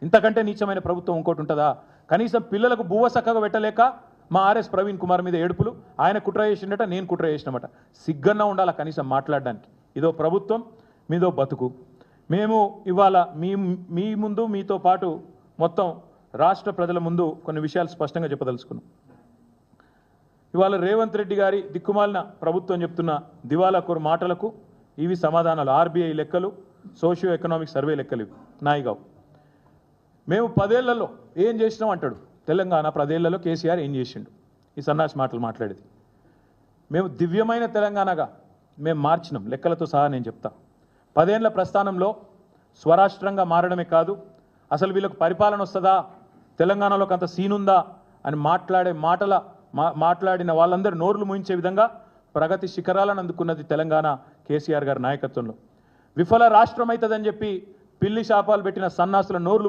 ఇంతకంటే నీచమైన ప్రభుత్వం ఇంకోటి ఉంటుందా? కనీసం పిల్లలకు బువ్వ చక్కగా పెట్టలేక మా ఆర్ఎస్ ప్రవీణ్ కుమార్ మీద ఏడుపులు, ఆయన కుట్ర చేసిండట, నేను కుట్ర చేసినమాట. సిగ్గన్నా ఉండాలా కనీసం మాట్లాడడానికి. ఇదో ప్రభుత్వం, మీదో బతుకు. మేము ఇవాళ మీ ముందు మీతో పాటు మొత్తం రాష్ట్ర ప్రజల ముందు కొన్ని విషయాలు స్పష్టంగా చెప్పదలుచుకున్నాం. ఇవాళ రేవంత్ రెడ్డి గారి దిక్కుమాలిన ప్రభుత్వం చెప్తున్న దివాలా కోరు మాటలకు ఇవి సమాధానాలు. ఆర్బీఐ లెక్కలు, సోషియో ఎకనామిక్ సర్వే లెక్కలు ఇవి నాయిగావు. మేము 10 ఏళ్లలో ఏం చేసినాం అంటాడు. తెలంగాణ 10 ఏళ్లలో కేసీఆర్ ఏం చేసిండు? ఈ సన్నాసి మాటలు మాట్లాడేది. మేము దివ్యమైన తెలంగాణగా మేము మార్చినాం, లెక్కలతో సహా నేను చెప్తా. 10 ఏళ్ల ప్రస్థానంలో స్వరాష్ట్రంగా మారడమే కాదు, అసలు వీళ్ళకు పరిపాలన వస్తుందా, తెలంగాణలోకి అంత సీనుందా అని మాట్లాడిన వాళ్ళందరూ నోర్లు ముయించే విధంగా ప్రగతి శిఖరాలను అందుకున్నది తెలంగాణ కేసీఆర్ గారి నాయకత్వంలో. విఫల రాష్ట్రం అవుతుందని చెప్పి పిల్లి శాపాలు పెట్టిన సన్నాసుల నోర్లు